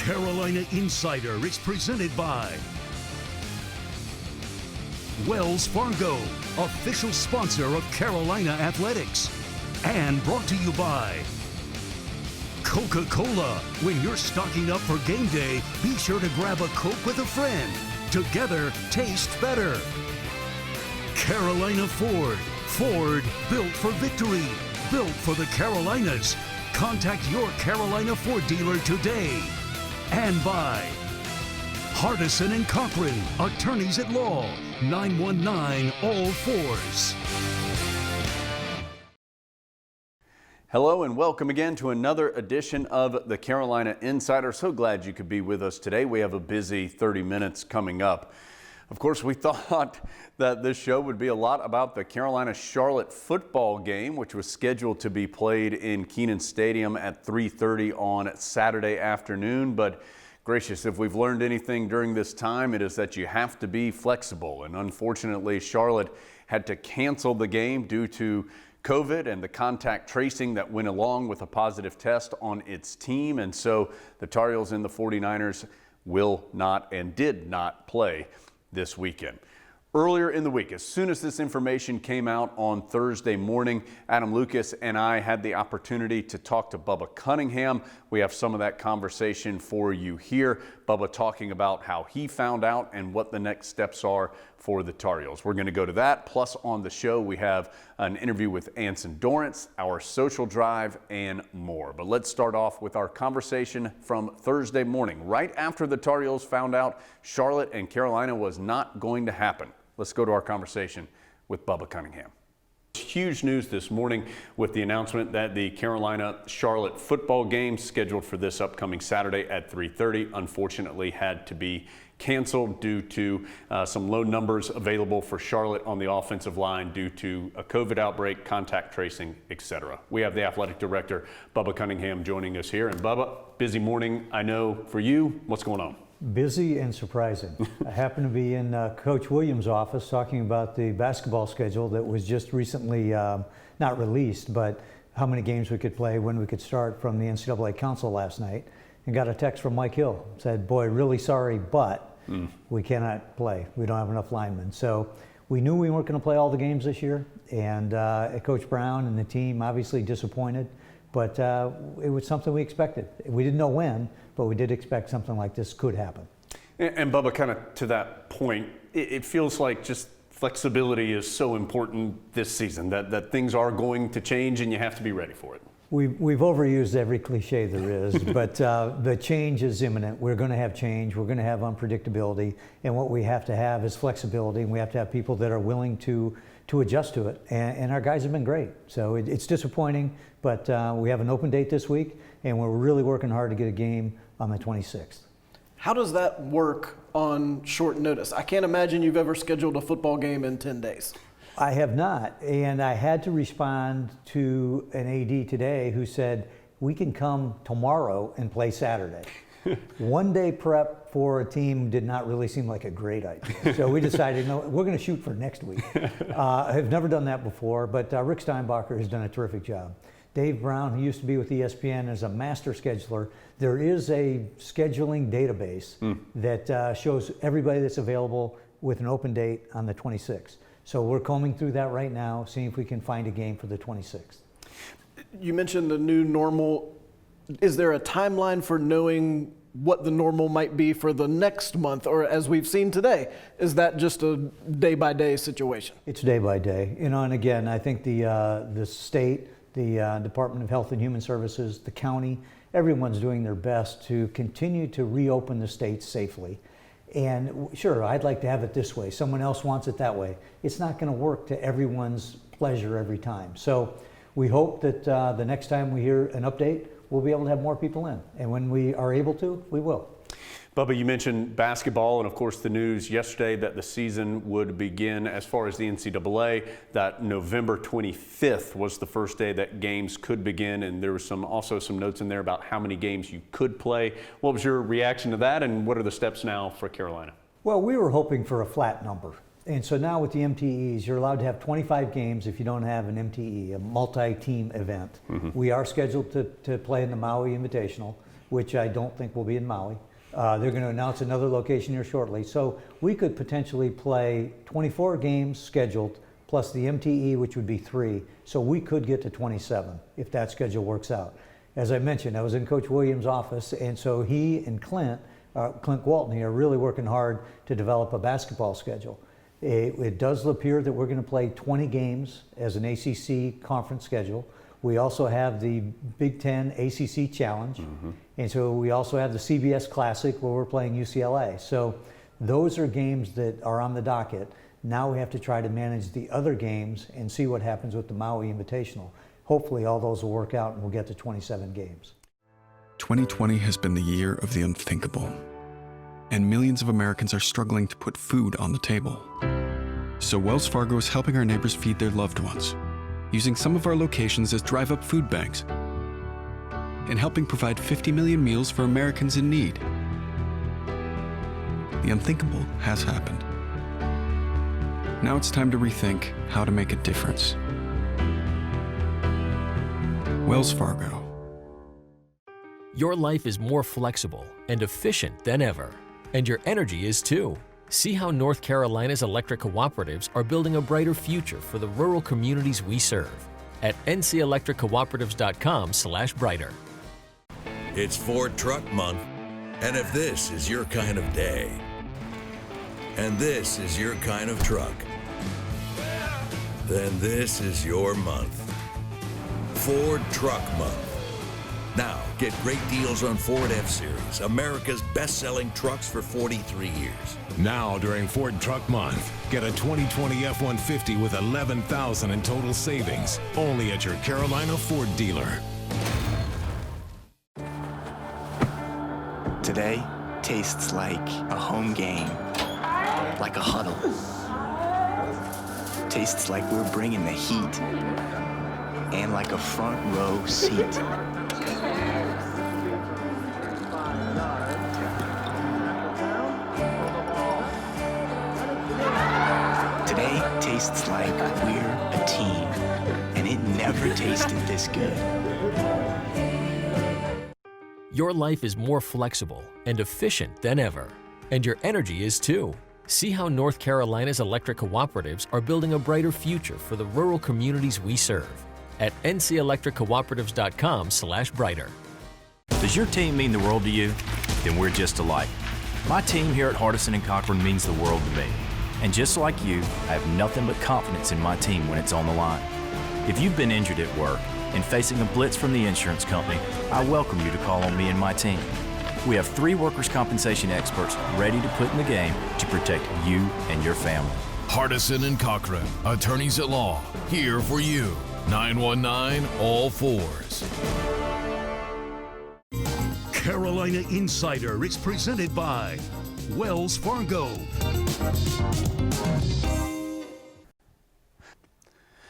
Carolina Insider is presented by Wells Fargo, official sponsor of Carolina Athletics, and brought to you by Coca-Cola. When you're stocking up for game day, be sure to grab a Coke with a friend. Together, taste better. Carolina Ford. Ford, built for victory. Built for the Carolinas. Contact your Carolina Ford dealer today. And by Hardison and Cochran, attorneys at law, 919 all fours. Hello and welcome again to another edition of the Carolina Insider. So glad you could be with us today. We have a busy 30 minutes coming up. Of course, we thought that this show would be a lot about the Carolina-Charlotte football game, which was scheduled to be played in Kenan Stadium at 3:30 on Saturday afternoon. But gracious, if we've learned anything during this time, it is that you have to be flexible. And unfortunately, Charlotte had to cancel the game due to COVID and the contact tracing that went along with a positive test on its team. And so the Tar Heels and the 49ers will not and did not play this weekend. Earlier in the week, as soon as this information came out on Thursday morning, Adam Lucas and I had the opportunity to talk to Bubba Cunningham. We have some of that conversation for you here. Bubba talking about how he found out and what the next steps are for the Tar Heels. We're going to go to that. Plus on the show, we have an interview with Anson Dorrance, our social drive, and more. But let's start off with our conversation from Thursday morning, right after the Tar Heels found out Charlotte and Carolina was not going to happen. Let's go to our conversation with Bubba Cunningham. Huge news this morning with the announcement that the Carolina-Charlotte football game scheduled for this upcoming Saturday at 3:30 unfortunately had to be canceled due to some low numbers available for Charlotte on the offensive line due to a COVID outbreak, contact tracing, etc. We have the athletic director, Bubba Cunningham, joining us here. And Bubba, busy morning, I know, for you. What's going on? Busy and surprising. I happen to be in Coach Williams' office talking about the basketball schedule that was just recently not released, but how many games we could play, when we could start from the NCAA Council last night, and got a text from Mike Hill. Said, boy, really sorry, but we cannot play. We don't have enough linemen. So we knew we weren't going to play all the games this year, and Coach Brown and the team obviously disappointed, but it was something we expected. We didn't know when, but we did expect something like this could happen. And Bubba, kind of to that point, it feels like just flexibility is so important this season, that things are going to change and you have to be ready for it. We've overused every cliche there is, but the change is imminent. We're going to have change. We're going to have unpredictability. And what we have to have is flexibility, and we have to have people that are willing to adjust to it. And our guys have been great. So it's disappointing, but we have an open date this week, and we're really working hard to get a game on the 26th. How does that work on short notice? I can't imagine you've ever scheduled a football game in 10 days. I have not, and I had to respond to an AD today who said, we can come tomorrow and play Saturday. One day prep for a team did not really seem like a great idea. So we decided, no, we're going to shoot for next week. I've never done that before, but Rick Steinbacher has done a terrific job. Dave Brown, who used to be with ESPN, is a master scheduler. There is a scheduling database that shows everybody that's available with an open date on the 26th. So we're combing through that right now, seeing if we can find a game for the 26th. You mentioned the new normal. Is there a timeline for knowing what the normal might be for the next month, or as we've seen today, is that just a day-by-day situation? It's day by day, and again, I think the state, the Department of Health and Human Services, the county, everyone's doing their best to continue to reopen the state safely. And sure, I'd like to have it this way. Someone else wants it that way. It's not going to work to everyone's pleasure every time. So we hope that the next time we hear an update, we'll be able to have more people in. And when we are able to, we will. Bubba, you mentioned basketball and, of course, the news yesterday that the season would begin as far as the NCAA, that November 25th was the first day that games could begin, and there was also some notes in there about how many games you could play. What was your reaction to that, and what are the steps now for Carolina? Well, we were hoping for a flat number. And so now with the MTEs, you're allowed to have 25 games if you don't have an MTE, a multi-team event. We are scheduled to play in the Maui Invitational. which I don't think will be in Maui. They're going to announce another location here shortly. So we could potentially play 24 games scheduled, plus the MTE, which would be 3. So we could get to 27 if that schedule works out. As I mentioned, I was in Coach Williams' office, and so he and Clint Waltney are really working hard to develop a basketball schedule. It does appear that we're going to play 20 games as an ACC conference schedule. We also have the Big Ten ACC Challenge, and so we also have the CBS Classic where we're playing UCLA. So those are games that are on the docket. Now we have to try to manage the other games and see what happens with the Maui Invitational. Hopefully all those will work out and we'll get to 27 games. 2020 has been the year of the unthinkable, and millions of Americans are struggling to put food on the table. So Wells Fargo is helping our neighbors feed their loved ones, using some of our locations as drive-up food banks, and helping provide 50 million meals for Americans in need. The unthinkable has happened. Now it's time to rethink how to make a difference. Wells Fargo. Your life is more flexible and efficient than ever, and your energy is too. See how North Carolina's electric cooperatives are building a brighter future for the rural communities we serve at ncelectriccooperatives.com/brighter. It's Ford Truck Month, and if this is your kind of day, and this is your kind of truck, then this is your month. Ford Truck Month. Now, get great deals on Ford F-Series, America's best-selling trucks for 43 years. Now, during Ford Truck Month, get a 2020 F-150 with $11,000 in total savings, only at your Carolina Ford dealer. Today tastes like a home game, like a huddle. Tastes like we're bringing the heat, and like a front row seat. Today tastes like we're a team, and it never tasted this good. Your life is more flexible and efficient than ever, and your energy is too. See how North Carolina's electric cooperatives are building a brighter future for the rural communities we serve at ncelectriccooperatives.com/brighter. Does your team mean the world to you? Then we're just alike. My team here at Hardison & Cochran means the world to me. And just like you, I have nothing but confidence in my team when it's on the line. If you've been injured at work and facing a blitz from the insurance company, I welcome you to call on me and my team. We have 3 workers' compensation experts ready to put in the game to protect you and your family. Hardison & Cochran, attorneys at law, here for you. 919 all fours. Carolina Insider is presented by Wells Fargo.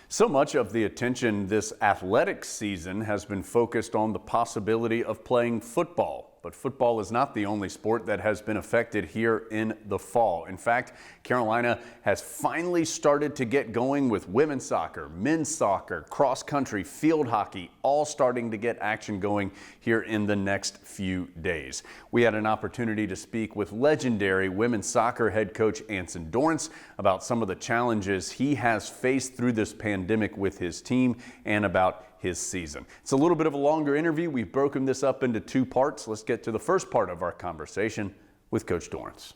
So much of the attention this athletic season has been focused on the possibility of playing football. But football is not the only sport that has been affected here in the fall. In fact, Carolina has finally started to get going with women's soccer, men's soccer, cross country, field hockey, all starting to get action going here in the next few days. We had an opportunity to speak with legendary women's soccer head coach Anson Dorrance about some of the challenges he has faced through this pandemic with his team and about his season. It's a little bit of a longer interview. We've broken this up into 2 parts. Let's get to the first part of our conversation with Coach Dorrance.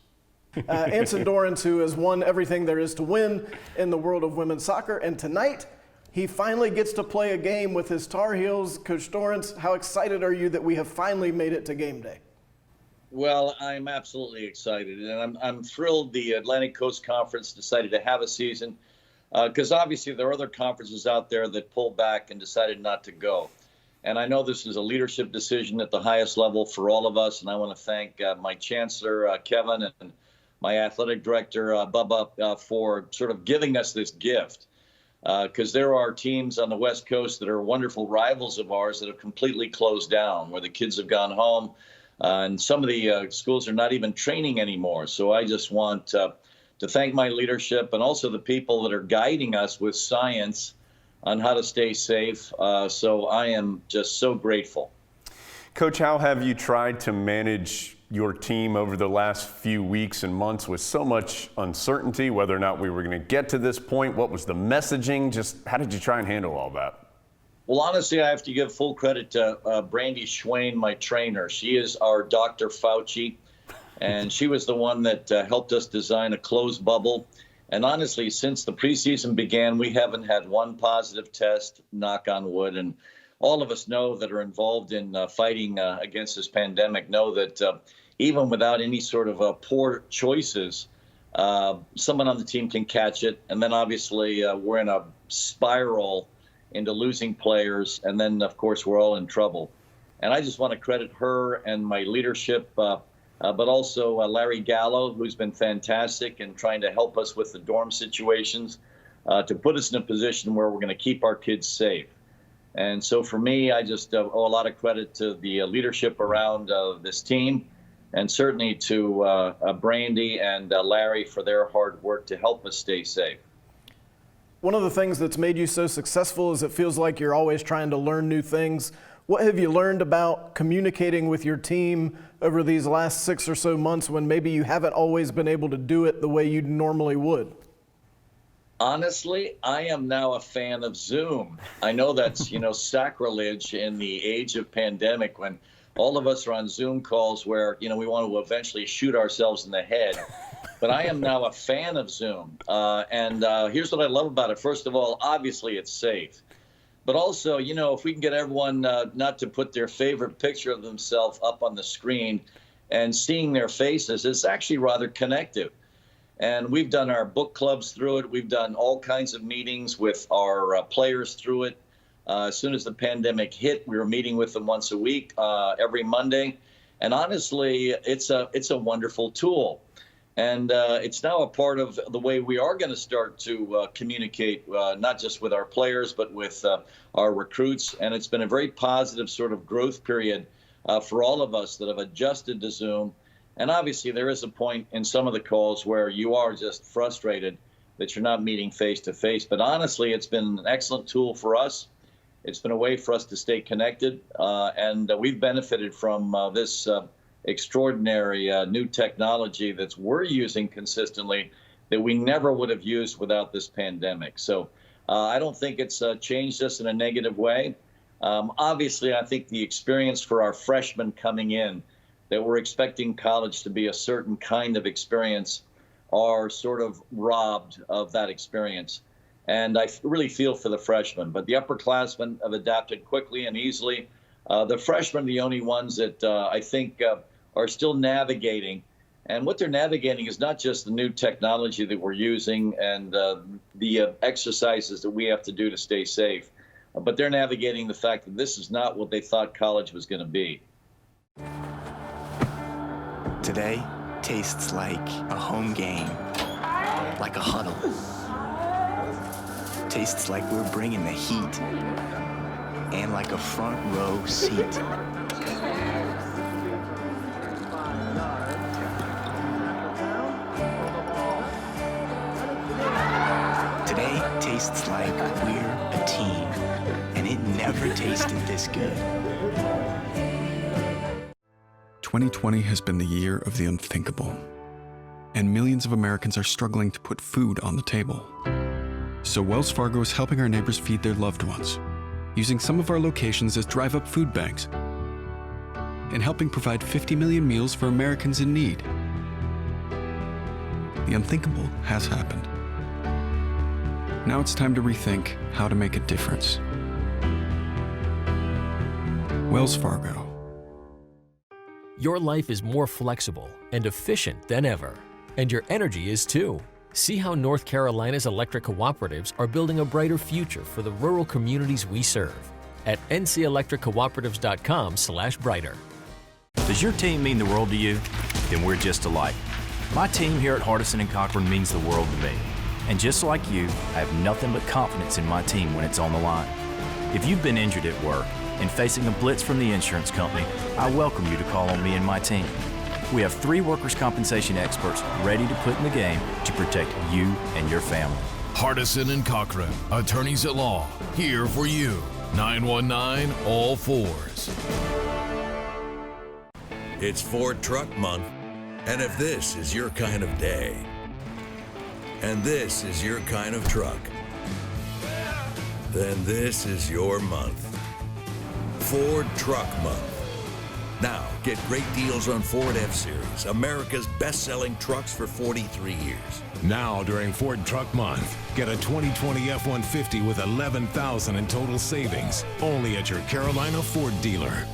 Anson Dorrance, who has won everything there is to win in the world of women's soccer, and tonight he finally gets to play a game with his Tar Heels. Coach Dorrance, how excited are you that we have finally made it to game day? Well, I'm absolutely excited, and I'm thrilled the Atlantic Coast Conference decided to have a season. Because obviously there are other conferences out there that pulled back and decided not to go. And I know this is a leadership decision at the highest level for all of us. And I want to thank my chancellor, Kevin, and my athletic director, Bubba, for sort of giving us this gift. Because there are teams on the West Coast that are wonderful rivals of ours that have completely closed down, where the kids have gone home. And some of the schools are not even training anymore. So I just want to thank my leadership and also the people that are guiding us with science on how to stay safe. So I am just so grateful. Coach, how have you tried to manage your team over the last few weeks and months with so much uncertainty, whether or not we were going to get to this point? What was the messaging? Just how did you try and handle all that? Well, honestly, I have to give full credit to Brandy Schwain, my trainer. She is our Dr. Fauci, and she was the one that helped us design a closed bubble. And honestly, since the preseason began, we haven't had one positive test, knock on wood. And all of us know that are involved in fighting against this pandemic know that even without any sort of poor choices, someone on the team can catch it. And then obviously we're in a spiral into losing players. And then, of course, we're all in trouble. And I just want to credit her and my leadership, but also Larry Gallo, who's been fantastic in trying to help us with the dorm situations to put us in a position where we're going to keep our kids safe. And so for me, I just owe a lot of credit to the leadership around this team, and certainly to Brandy and Larry for their hard work to help us stay safe. One of the things that's made you so successful is it feels like you're always trying to learn new things. What have you learned about communicating with your team over these last 6 or so months when maybe you haven't always been able to do it the way you normally would? Honestly, I am now a fan of Zoom. I know that's, sacrilege in the age of pandemic when all of us are on Zoom calls where, we want to eventually shoot ourselves in the head. But I am now a fan of Zoom. And here's what I love about it. First of all, obviously it's safe. But also, if we can get everyone not to put their favorite picture of themselves up on the screen and seeing their faces, it's actually rather connective. And we've done our book clubs through it. We've done all kinds of meetings with our players through it. As soon as the pandemic hit, we were meeting with them once a week, every Monday. And honestly, it's a wonderful tool. And it's now a part of the way we are going to start to communicate, not just with our players, but with our recruits. And it's been a very positive sort of growth period for all of us that have adjusted to Zoom. And obviously, there is a point in some of the calls where you are just frustrated that you're not meeting face to face. But honestly, it's been an excellent tool for us. It's been a way for us to stay connected. And we've benefited from this extraordinary new technology that we're using consistently that we never would have used without this pandemic. So I don't think it's changed us in a negative way. Obviously, I think the experience for our freshmen coming in, that we're expecting college to be a certain kind of experience, are sort of robbed of that experience. And I really feel for the freshmen, but the upperclassmen have adapted quickly and easily. The freshmen are the only ones that I think are still navigating. And what they're navigating is not just the new technology that we're using and the exercises that we have to do to stay safe, but they're navigating the fact that this is not what they thought college was going to be. Today tastes like a home game, like a huddle. Tastes like we're bringing the heat, and like a front row seat. Today tastes like we're a team, and it never tasted this good. 2020 has been the year of the unthinkable, and millions of Americans are struggling to put food on the table. So Wells Fargo is helping our neighbors feed their loved ones, using some of our locations as drive-up food banks, and helping provide 50 million meals for Americans in need. The unthinkable has happened. Now it's time to rethink how to make a difference. Wells Fargo. Your life is more flexible and efficient than ever, and your energy is too. See how North Carolina's electric cooperatives are building a brighter future for the rural communities we serve at ncelectriccooperatives.com/brighter. Does your team mean the world to you? Then we're just alike. My team here at Hardison and Cochran means the world to me. And just like you, I have nothing but confidence in my team when it's on the line. If you've been injured at work and facing a blitz from the insurance company, I welcome you to call on me and my team. We have 3 workers' compensation experts ready to put in the game to protect you and your family. Hardison and Cochran, attorneys at law, here for you. 919 All Fours. It's Ford Truck Month, and if this is your kind of day, and this is your kind of truck, then this is your month. Ford Truck Month. Now, get great deals on Ford F-Series, America's best-selling trucks for 43 years. Now, during Ford Truck Month, get a 2020 F-150 with $11,000 in total savings, only at your Carolina Ford dealer.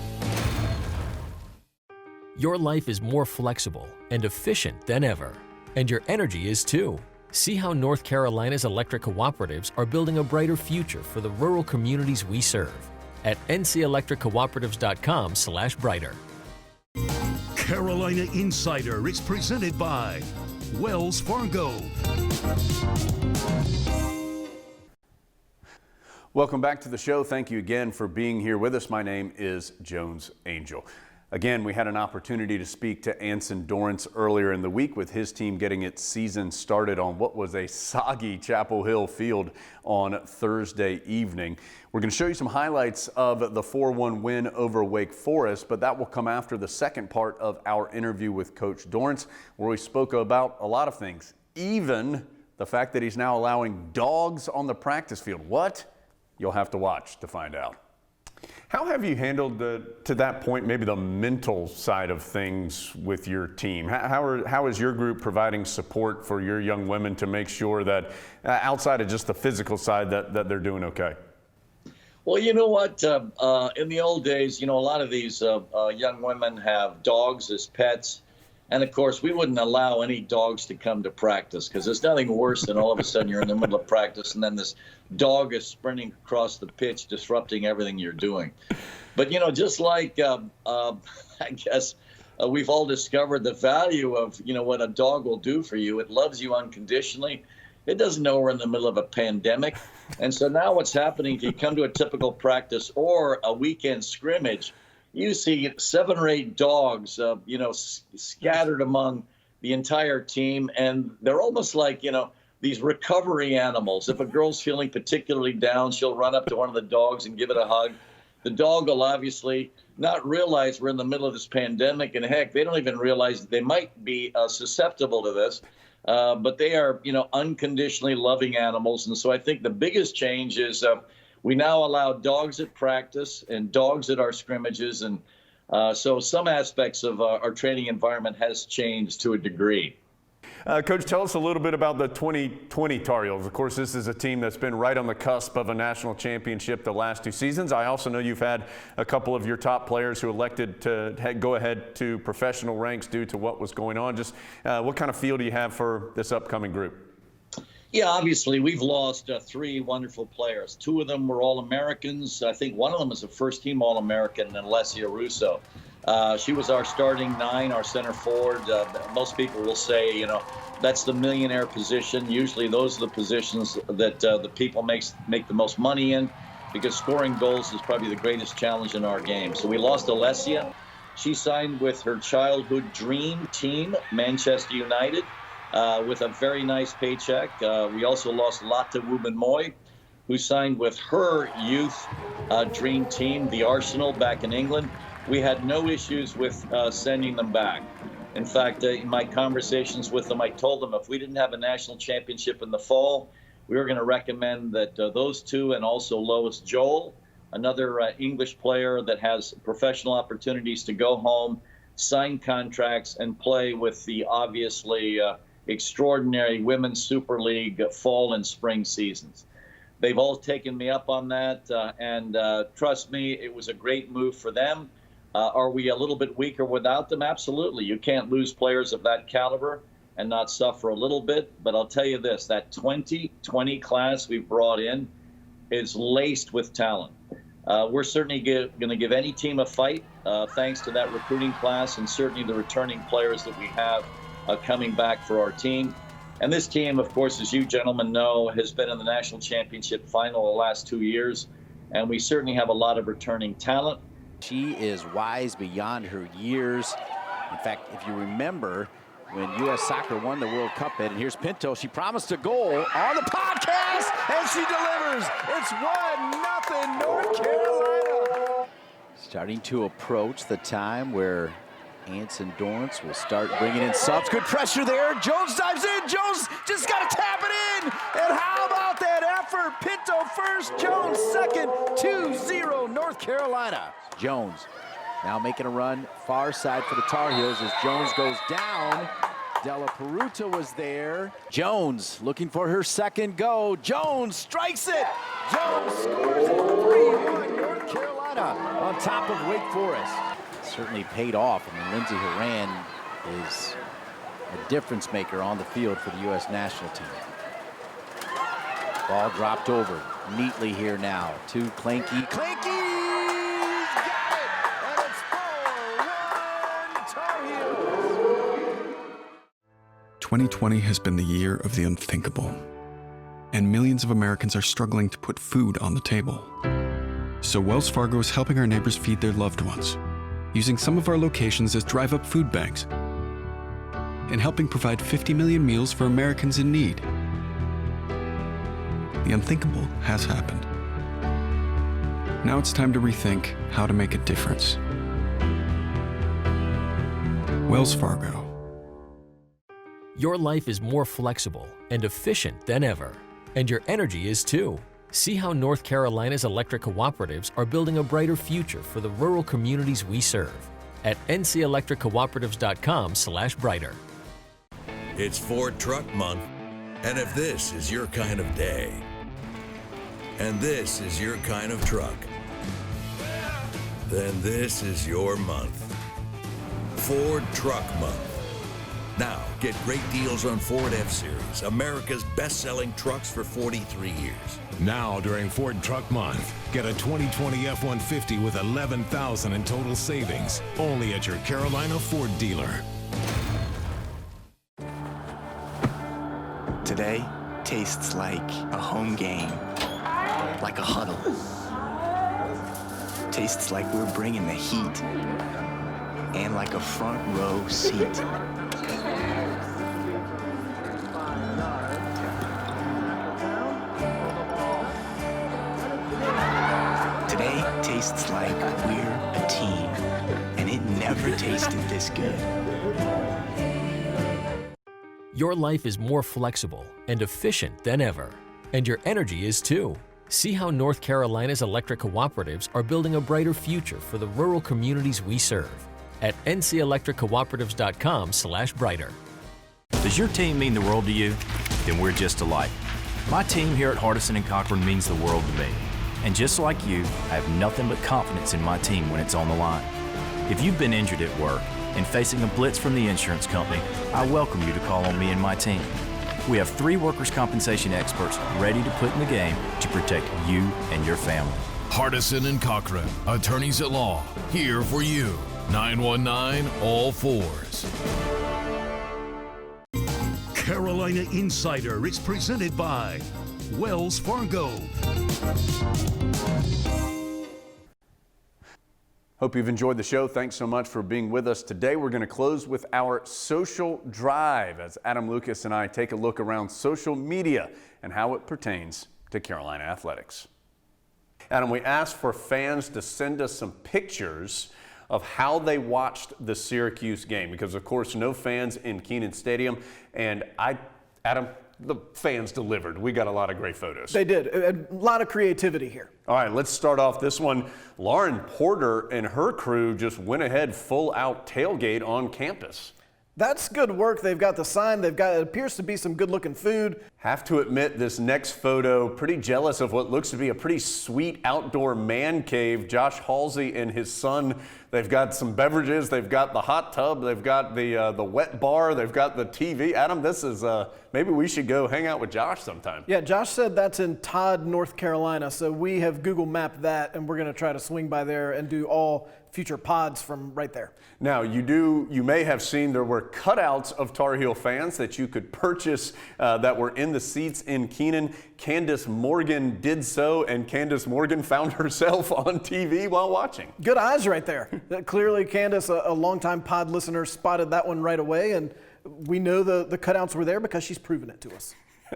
Your life is more flexible and efficient than ever, and your energy is too. See how North Carolina's electric cooperatives are building a brighter future for the rural communities we serve at ncelectriccooperatives.com/brighter. Carolina Insider is presented by Wells Fargo. Welcome back to the show. Thank you again for being here with us. My name is Jones Angel. Again, we had an opportunity to speak to Anson Dorrance earlier in the week with his team getting its season started on what was a soggy Chapel Hill field on Thursday evening. We're going to show you some highlights of the 4-1 win over Wake Forest, but that will come after the second part of our interview with Coach Dorrance, where we spoke about a lot of things, even the fact that he's now allowing dogs on the practice field. What? You'll have to watch to find out. How have you handled to that point, maybe the mental side of things with your team? How is your group providing support for your young women to make sure that outside of just the physical side that they're doing okay? Well, you know what? In the old days, a lot of these young women have dogs as pets. And, of course, we wouldn't allow any dogs to come to practice because there's nothing worse than all of a sudden you're in the middle of practice and then this dog is sprinting across the pitch, disrupting everything you're doing. But, just like I guess we've all discovered the value of, what a dog will do for you. It loves you unconditionally. It doesn't know we're in the middle of a pandemic. And so now what's happening, if you come to a typical practice or a weekend scrimmage, you see 7 or 8 dogs, scattered among the entire team. And they're almost like, these recovery animals. If a girl's feeling particularly down, she'll run up to one of the dogs and give it a hug. The dog will obviously not realize we're in the middle of this pandemic. And heck, they don't even realize that they might be susceptible to this. But they are, unconditionally loving animals. And so I think the biggest change is we now allow dogs at practice and dogs at our scrimmages. And so some aspects of our training environment has changed to a degree. Coach, tell us a little bit about the 2020 Tar Heels. Of course, this is a team that's been right on the cusp of a national championship the last 2 seasons. I also know you've had a couple of your top players who elected to go ahead to professional ranks due to what was going on. Just what kind of feel do you have for this upcoming group? Yeah, obviously, we've lost 3 wonderful players. 2 of them were All-Americans. I think one of them is a first-team All-American, Alessia Russo. She was our starting 9, our center forward. Most people will say, that's the millionaire position. Usually those are the positions that the people make the most money in because scoring goals is probably the greatest challenge in our game. So we lost Alessia. She signed with her childhood dream team, Manchester United. With a very nice paycheck. We also lost Lotte Wubben-Moy, who signed with her youth dream team, the Arsenal, back in England. We had no issues with sending them back. In fact, in my conversations with them, I told them if we didn't have a national championship in the fall, we were going to recommend that those 2 and also Lois Joel, another English player that has professional opportunities to go home, sign contracts, and play with the obviously extraordinary Women's Super League fall and spring seasons. They've all taken me up on that, and trust me, it was a great move for them. Are we a little bit weaker without them? Absolutely. You can't lose players of that caliber and not suffer a little bit. But I'll tell you this, that 2020 class we've brought in is laced with talent. We're certainly going to give any team a fight thanks to that recruiting class and certainly the returning players that we have coming back for our team. And this team, of course, as you gentlemen know, has been in the national championship final the last 2 years. And we certainly have a lot of returning talent. She is wise beyond her years. In fact, if you remember when U.S. Soccer won the World Cup bid, and here's Pinto, she promised a goal on the podcast, and she delivers. It's 1-0 North Carolina. Starting to approach the time where Anson Dorrance will start bringing in subs. Good pressure there. Jones dives in. Jones just got to tap it in. And how about that effort? Pinto first, Jones second. 2-0 North Carolina. Jones now making a run far side for the Tar Heels as Jones goes down. Della Peruta was there. Jones looking for her second go. Jones strikes it. Jones scores it. 3-1 North Carolina on top of Wake Forest. Certainly paid off. I mean, Lindsey Horan is a difference maker on the field for the U.S. national team. Ball dropped over neatly here now to Clanky. Clanky's got it, and it's 4-1 Tar Heels. 2020 has been the year of the unthinkable, and millions of Americans are struggling to put food on the table. So Wells Fargo is helping our neighbors feed their loved ones, using some of our locations as drive-up food banks, and helping provide 50 million meals for Americans in need. The unthinkable has happened. Now it's time to rethink how to make a difference. Wells Fargo. Your life is more flexible and efficient than ever, and your energy is too. See how North Carolina's electric cooperatives are building a brighter future for the rural communities we serve at ncelectriccooperatives.com/brighter. It's Ford Truck Month, and if this is your kind of day, and this is your kind of truck, then this is your month. Ford Truck Month. Now, get great deals on Ford F-Series, America's best-selling trucks for 43 years. Now, during Ford Truck Month, get a 2020 F-150 with $11,000 in total savings, only at your Carolina Ford dealer. Today tastes like a home game, like a huddle. Tastes like we're bringing the heat, and like a front row seat. Today tastes like we're a team, and it never tasted this good. Your life is more flexible and efficient than ever, and your energy is too. See how North Carolina's electric cooperatives are building a brighter future for the rural communities we serve at ncelectriccooperatives.com/brighter. Does your team mean the world to you? Then we're just alike. My team here at Hardison and Cochran means the world to me. And just like you, I have nothing but confidence in my team when it's on the line. If you've been injured at work and facing a blitz from the insurance company, I welcome you to call on me and my team. We have 3 workers' compensation experts ready to put in the game to protect you and your family. Hardison and Cochran, attorneys at law, here for you. 919 all fours. Carolina Insider is presented by Wells Fargo. Hope you've enjoyed the show. Thanks so much for being with us today. We're going to close with our social drive as Adam Lucas and I take a look around social media and how it pertains to Carolina athletics. Adam, we asked for fans to send us some pictures of how they watched the Syracuse game because, of course, no fans in Kenan Stadium. And Adam, the fans delivered. We got a lot of great photos. They did. A lot of creativity here. All right, let's start off this one. Lauren Porter and her crew just went ahead full out tailgate on campus. That's good work. They've got the sign. It appears to be some good looking food. Have to admit, this next photo, pretty jealous of what looks to be a pretty sweet outdoor man cave. Josh Halsey and his son, they've got some beverages. They've got the hot tub. They've got the wet bar. They've got the TV. Adam, this is, maybe we should go hang out with Josh sometime. Yeah, Josh said that's in Todd, North Carolina. So we have Google mapped that, and we're going to try to swing by there and do all future pods from right there. Now, you may have seen there were cutouts of Tar Heel fans that you could purchase that were in the seats in Kenan. Candace Morgan did so, and Candace Morgan found herself on TV while watching. Good eyes right there. Clearly, Candace, a longtime pod listener, spotted that one right away, and we know the cutouts were there because she's proven it to us.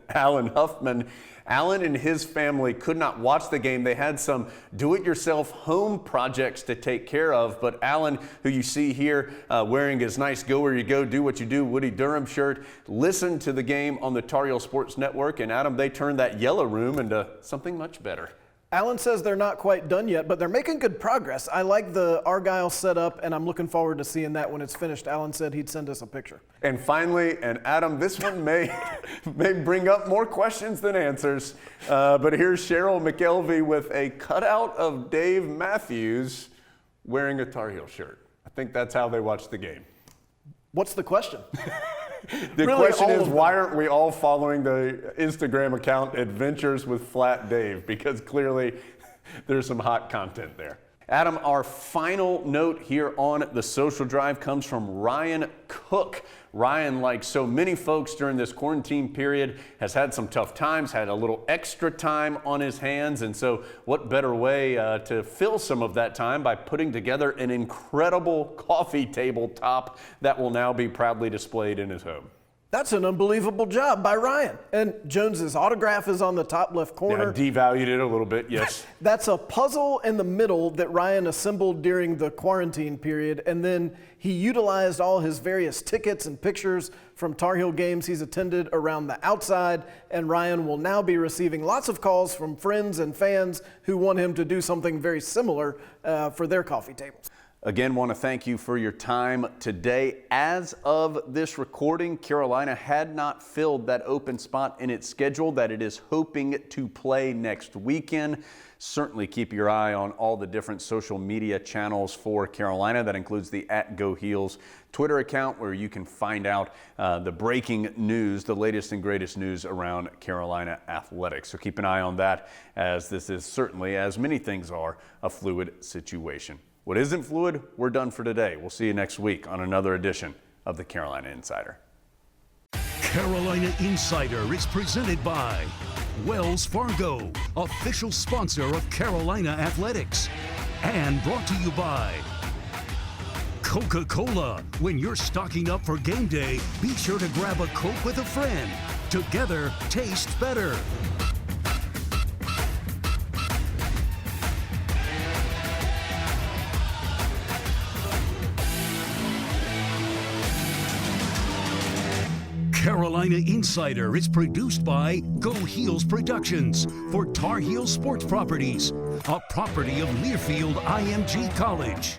Alan Huffman. Alan and his family could not watch the game. They had some do-it-yourself home projects to take care of, but Alan, who you see here wearing his nice Go Where You Go, Do What You Do Woody Durham shirt, listened to the game on the Tar Heel Sports Network, and Adam, they turned that yellow room into something much better. Alan says they're not quite done yet, but they're making good progress. I like the Argyle setup, and I'm looking forward to seeing that when it's finished. Alan said he'd send us a picture. And finally, and Adam, this one may bring up more questions than answers, but here's Cheryl McKelvey with a cutout of Dave Matthews wearing a Tar Heel shirt. I think that's how they watched the game. What's the question? The question is, why aren't we all following the Instagram account Adventures with Flat Dave? Because clearly there's some hot content there. Adam, our final note here on the Social Drive comes from Ryan Cook. Ryan, like so many folks during this quarantine period, has had some tough times, had a little extra time on his hands, and so what better way to fill some of that time by putting together an incredible coffee tabletop that will now be proudly displayed in his home. That's an unbelievable job by Ryan. And Jones's autograph is on the top left corner. Yeah, devalued it a little bit, yes. That's a puzzle in the middle that Ryan assembled during the quarantine period, and then he utilized all his various tickets and pictures from Tar Heel games he's attended around the outside, and Ryan will now be receiving lots of calls from friends and fans who want him to do something very similar for their coffee tables. Again, want to thank you for your time today. As of this recording, Carolina had not filled that open spot in its schedule that it is hoping to play next weekend. Certainly keep your eye on all the different social media channels for Carolina. That includes the @GoHeels Twitter account, where you can find out the breaking news, the latest and greatest news around Carolina athletics. So keep an eye on that, as this is certainly, as many things are, a fluid situation. What isn't fluid, we're done for today. We'll see you next week on another edition of the Carolina Insider. Carolina Insider is presented by Wells Fargo, official sponsor of Carolina Athletics, and brought to you by Coca-Cola. When you're stocking up for game day, be sure to grab a Coke with a friend. Together, tastes better. Carolina Insider is produced by Go Heels Productions for Tar Heel Sports Properties, a property of Learfield IMG College.